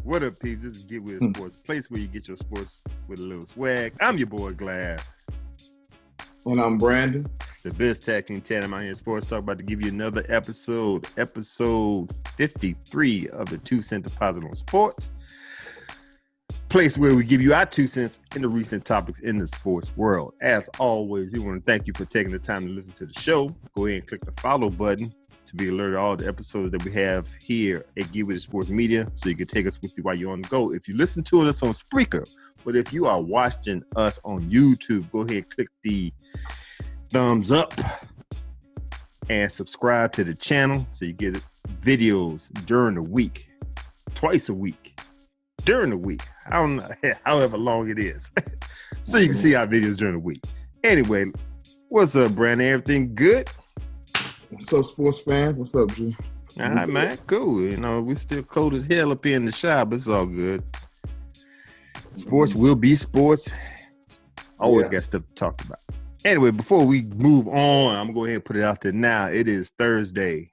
What up, peeps? This is Get With It Sports, place where you get your sports with a little swag. I'm your boy Glass. And I'm Brandon. The best tag team tandem out here in sports talk, about to give you another episode 53 of the 2 Cent Deposit on Sports. Place where we give you our 2 cents in the recent topics in the sports world. As always, we want to thank you for taking the time to listen to the show. Go ahead and click the follow button to be alerted to all the episodes that we have here at Get With It Sports Media, so you can take us with you while you're on the go. If you listen to us on Spreaker, but if you are watching us on YouTube, go ahead and click the thumbs up and subscribe to the channel so you get videos during the week, twice a week, during the week. I don't know, however long it is, so you can see our videos during the week. Anyway, what's up, Brandon? Everything good? What's up, sports fans? What's up, G? All right, man. Cool. You know, we're still cold as hell up here in the shop, but it's all good. Sports will be sports. Always got stuff to talk about. Anyway, before we move on, I'm going to go ahead and put it out there now. It is Thursday,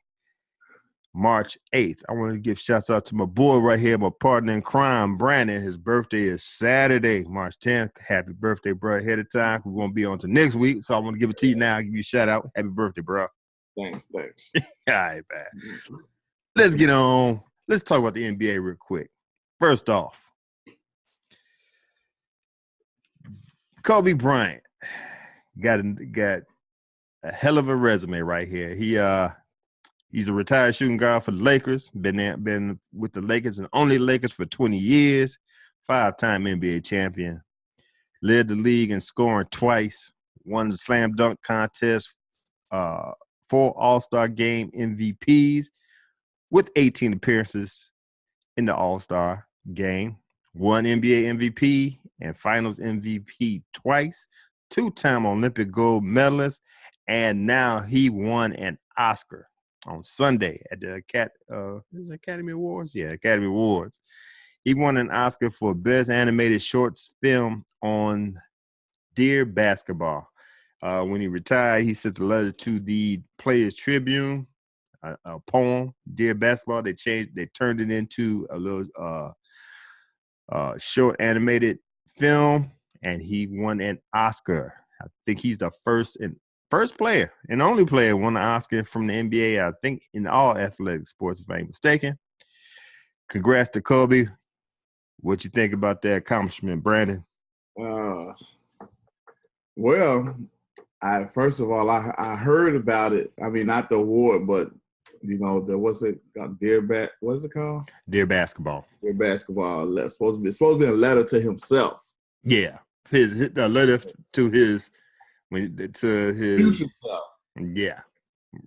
March 8th. I want to give shouts out to my boy right here, my partner in crime, Brandon. His birthday is Saturday, March 10th. Happy birthday, bro, ahead of time. We won't be on to next week, so I want to give it to you now. I'll give you a shout out. Happy birthday, bro. Thanks. All right, man. Let's get on. Let's talk about the NBA real quick. First off, Kobe Bryant got a hell of a resume right here. He's a retired shooting guard for the Lakers. Been with the Lakers and only Lakers for 20 years. 5-time NBA champion. Led the league in scoring twice. Won the slam dunk contest. 4 All-Star Game MVPs with 18 appearances in the All-Star Game. 1 NBA MVP and Finals MVP twice. 2-time Olympic gold medalist. And now he won an Oscar on Sunday at the Academy Awards? Yeah, Academy Awards. He won an Oscar for Best Animated Shorts Film on Dear Basketball. When he retired, he sent a letter to the Players Tribune, a poem, Dear Basketball. They turned it into a little short animated film, and he won an Oscar. I think he's the first player and only player won an Oscar from the NBA, I think, in all athletic sports, if I ain't mistaken. Congrats to Kobe. What you think about that accomplishment, Brandon? Well, first of all, I heard about it. I mean, not the award, but what's it called? What's it called? Dear Basketball. Dear Basketball. It's supposed to be a letter to himself. Yeah, a letter to his future self. Yeah.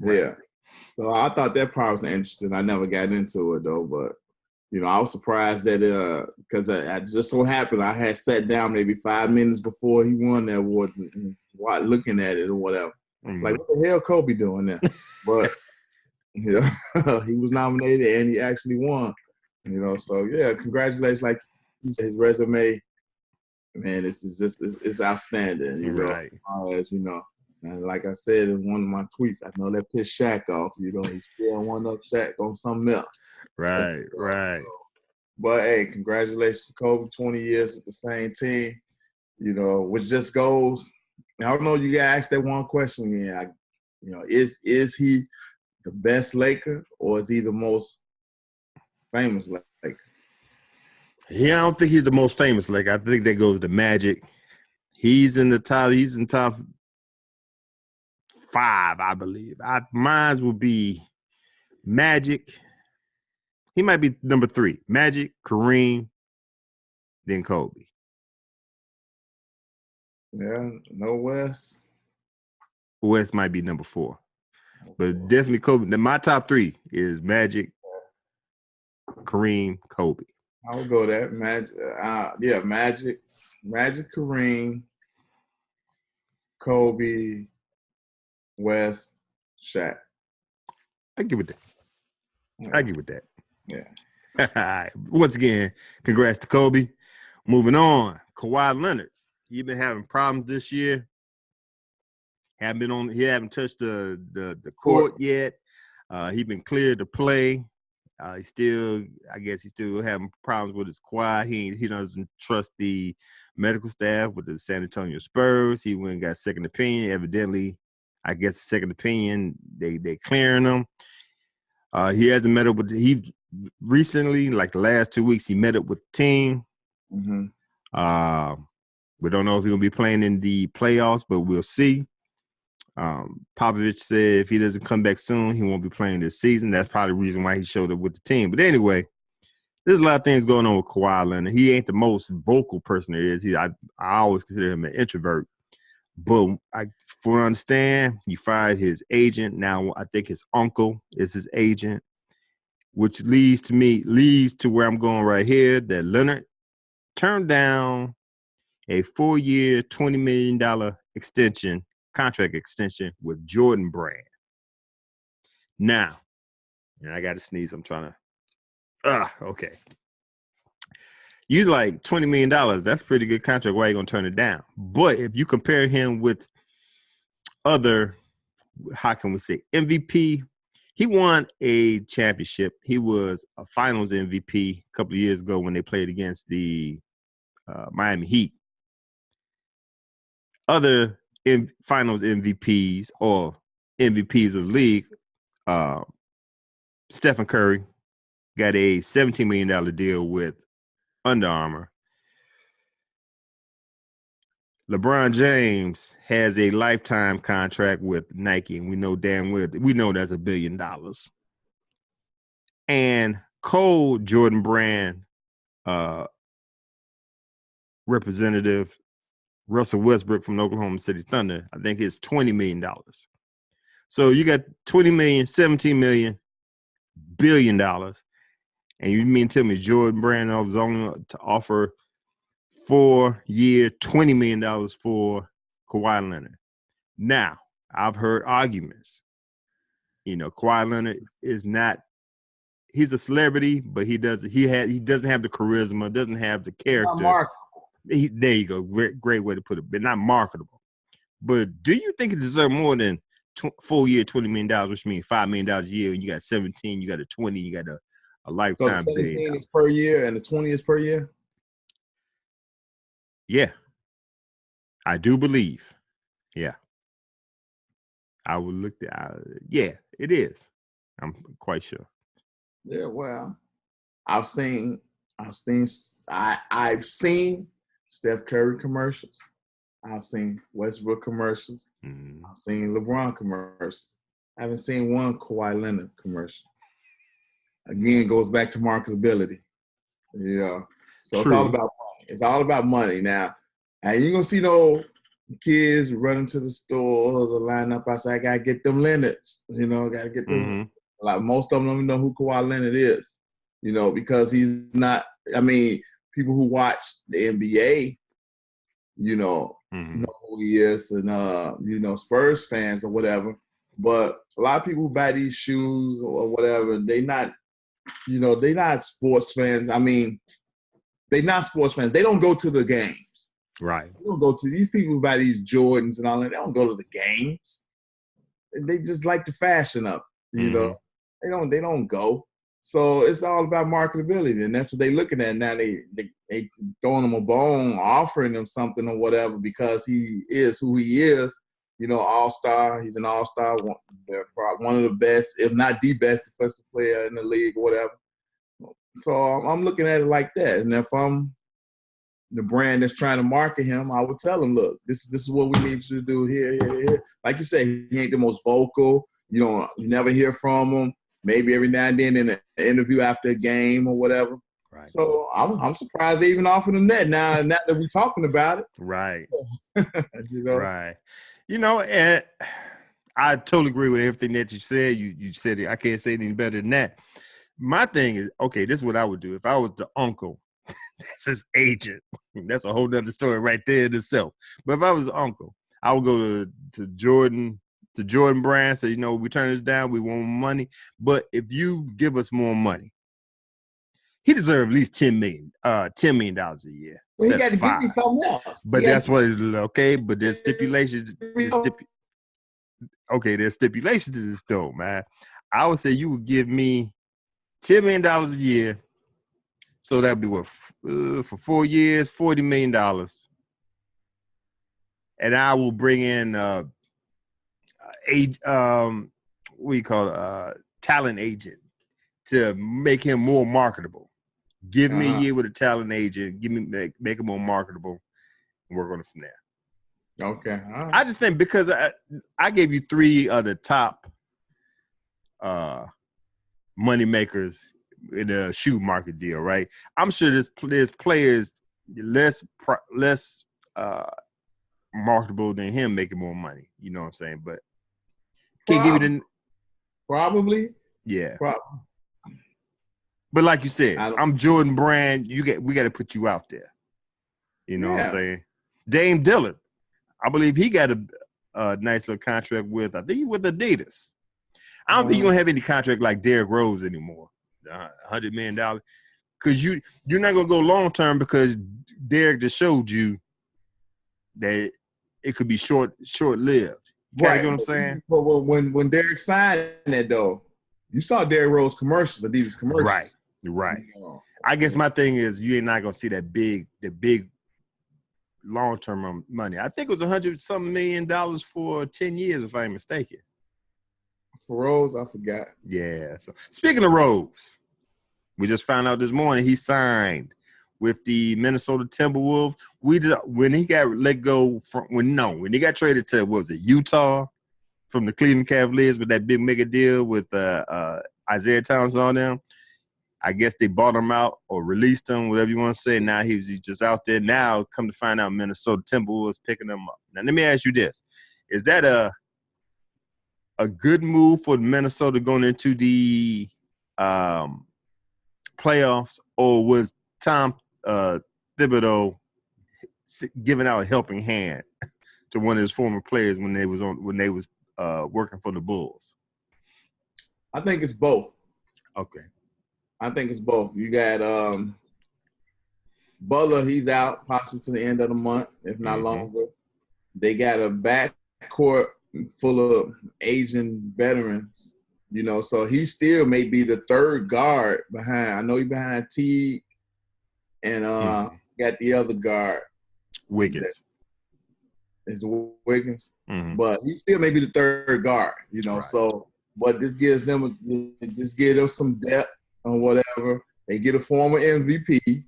Right. Yeah. So I thought that part was interesting. I never got into it though, but I was surprised that because I just so happened I had sat down maybe 5 minutes before he won that award and looking at it or whatever. Mm-hmm. Like, what the hell Kobe doing there? But he was nominated and he actually won. So yeah, congratulations. Like you said, his resume, man, it's outstanding. Right. As you know. And like I said in one of my tweets, I know that pissed Shaq off. He still one up Shaq on something else. Right. So, but hey, congratulations to Kobe, 20 years with the same team. Which just goes. I don't know. You gotta ask that one question again. Is he the best Laker or is he the most famous Laker? Yeah, I don't think he's the most famous Laker. I think that goes to Magic. He's in top 5, I believe. Mine would be Magic. He might be number 3. Magic, Kareem, then Kobe. Yeah, no West. West might be number 4. But definitely Kobe. My top 3 is Magic, Kareem, Kobe. I would go that. Magic. Magic, Kareem, Kobe, West, Shaq. I give it that. Yeah. I give it that. Yeah. Once again, congrats to Kobe. Moving on, Kawhi Leonard. He's been having problems this year. He haven't touched the court yet. He's been cleared to play. I guess he's still having problems with his quad. He doesn't trust the medical staff with the San Antonio Spurs. He went and got second opinion. Evidently, I guess second opinion, they clearing him. He hasn't met up with he recently, like the last 2 weeks, he met up with the team. Mm-hmm. We don't know if he's gonna be playing in the playoffs, but we'll see. Popovich said if he doesn't come back soon, he won't be playing this season. That's probably the reason why he showed up with the team. But anyway, there's a lot of things going on with Kawhi Leonard. He ain't the most vocal person there is. I always consider him an introvert. But from what I understand, he fired his agent. Now I think his uncle is his agent, which leads to where I'm going right here, that Leonard turned down a 4-year, $20 million contract extension with Jordan Brand. Now, and I got to sneeze. I'm trying to. Okay. You like $20 million. That's a pretty good contract. Why are you going to turn it down? But if you compare him with other, how can we say, MVP, he won a championship. He was a finals MVP a couple of years ago when they played against the Miami Heat. Other finals MVPs or MVPs of the league, Stephen Curry got a $17 million deal with Under Armour. LeBron James has a lifetime contract with Nike, and we know damn well that's $1 billion. And Jordan Brand representative Russell Westbrook from the Oklahoma City Thunder, I think it's $20 million. So you got $20 million, $17 million, $1 billion. And you mean tell me Jordan Brand was only to offer 4-year, $20 million for Kawhi Leonard. Now, I've heard arguments. Kawhi Leonard is not, he's a celebrity, but he doesn't have the charisma, doesn't have the character. There you go. Great way to put it. But not marketable. But do you think it deserves more than 4-year, $20 million, which means $5 million a year, and you got 17, you got a 20, you got a lifetime. So the 17 is per year and the 20 is per year? Yeah. I do believe. Yeah. I would look at yeah, it is. I'm quite sure. Yeah, well, I've seen Steph Curry commercials. I've seen Westbrook commercials. Mm-hmm. I've seen LeBron commercials. I haven't seen one Kawhi Leonard commercial. Again, goes back to marketability. Yeah. So True. It's all about money. It's all about money. Now, and you're going to see no kids running to the stores or line up outside. I got to get them Leonards. Got to get them. Mm-hmm. Like most of them don't even know who Kawhi Leonard is, because he's not, people who watch the NBA, mm-hmm. know who he is and, Spurs fans or whatever. But a lot of people who buy these shoes or whatever, they not sports fans. They're not sports fans. They don't go to the games. Right. They don't go to these people who buy these Jordans and all that. They don't go to the games. They just like the fashion of it, mm-hmm. They don't go. So it's all about marketability, and that's what they're looking at now. They throwing him a bone, offering him something or whatever because he is who he is. All-star. He's an all-star, one of the best, if not the best defensive player in the league or whatever. So I'm looking at it like that. And if I'm the brand that's trying to market him, I would tell him, look, this is what we need you to do here. Like you say, he ain't the most vocal. You never hear from him. Maybe every now and then in an interview after a game or whatever. Right. So I'm surprised they even offered him that now that we're talking about it. Right. Right. And I totally agree with everything that you said. You said it. I can't say anything better than that. My thing is, okay, this is what I would do. If I was the uncle, that's his agent. That's a whole nother story right there in itself. But if I was the uncle, I would go to Jordan Brand, say, we turn this down, we want more money. But if you give us more money, he deserves at least $10 million a year. Well, he got to give me something else. But that's what it is, okay? But there's stipulations. There's stipulations to this though, man. I would say you would give me $10 million a year. So that'd be what for 4 years, $40 million. And I will bring in talent agent to make him more marketable. Give me a year with a talent agent. Make him more marketable. And work on it from there. Okay. I just think because I gave you 3 of the top money makers in the shoe market deal, right? I'm sure there's players less marketable than him making more money. You know what I'm saying? But can't give you the probably. Yeah. But like you said, I'm Jordan Brand. We got to put you out there. You know what I'm saying? Dame Dillard, I believe he got a nice little contract with Adidas. I don't think you're gonna have any contract like Derrick Rose anymore. $100 million, because you're not gonna go long term because Derrick just showed you that it could be short lived. Right. You know what I'm saying? But when Derrick signed that though, you saw Derrick Rose commercials, Adidas commercials. Right. I guess my thing is you're not gonna see the big long term money. I think it was $100-something million for 10 years, if I'm mistaken. For Rose, I forgot. Yeah. So speaking of Rose, we just found out this morning he signed with the Minnesota Timberwolves. When he got let go when he got traded to Utah from the Cleveland Cavaliers with that big mega deal with Isaiah Thomas on them. I guess they bought him out or released him, whatever you want to say. Now he's just out there. Now come to find out Minnesota Timberwolves picking him up. Now let me ask you this: is that a good move for Minnesota going into the playoffs, or was Tom Thibodeau giving out a helping hand to one of his former players when they was working for the Bulls? I think it's both. Okay. I think it's both. You got Butler, he's out possibly to the end of the month, if not longer. They got a backcourt full of Asian veterans, so he still may be the third guard behind. I know he's behind Teague and got the other guard. Wiggins. Is Wiggins. But he still may be the third guard, right. So but this gives them some depth or whatever. They get a former MVP.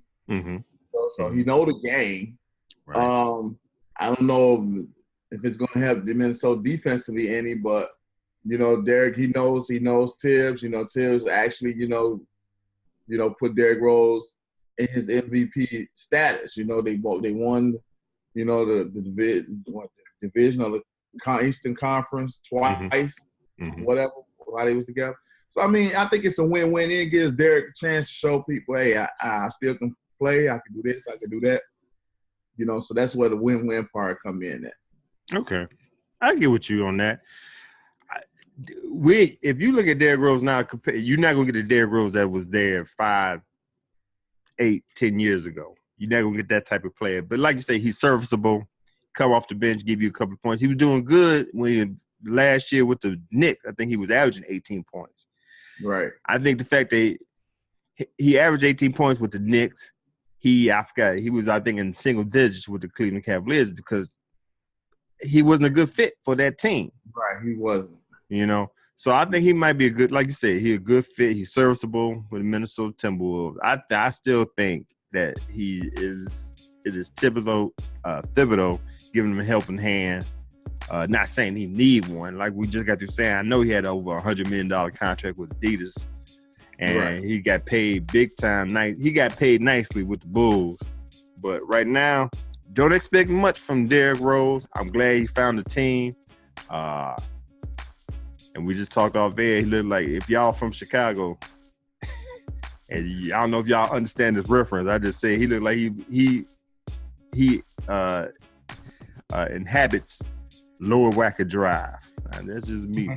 So he know the game. Right. I don't know if it's going to help the Minnesota defensively any, but Derrick, he knows Tibbs. Tibbs actually, put Derrick Rose in his MVP status. They won, the division of the Eastern Conference twice, whatever, while they was together. So I mean, I think it's a win-win. It gives Derrick a chance to show people, hey, I still can play. I can do this. I can do that. So that's where the win-win part come in at. Okay. I get with you on that. If you look at Derrick Rose now, you're not going to get the Derrick Rose that was there 5, 8, 10 years ago. You're not going to get that type of player. But like you say, he's serviceable, come off the bench, give you a couple of points. He was doing good last year with the Knicks. I think he was averaging 18 points. Right. I think the fact that he averaged 18 points with the Knicks, he was, I think, in single digits with the Cleveland Cavaliers because he wasn't a good fit for that team. Right, he wasn't. So I think he might be a good, like you said, he's a good fit. He's serviceable with the Minnesota Timberwolves. I still think that it is Thibodeau giving him a helping hand. Not saying he need one. Like we just got through saying, I know he had over $100 million contract with Adidas. And he got paid big time. He got paid nicely with the Bulls. But right now, don't expect much from Derrick Rose. I'm glad he found a team. And we just talked off air. He looked like, if y'all from Chicago, and I don't know if y'all understand this reference, I just say he looked like he inhabits Lower Wacker Drive. That's just me.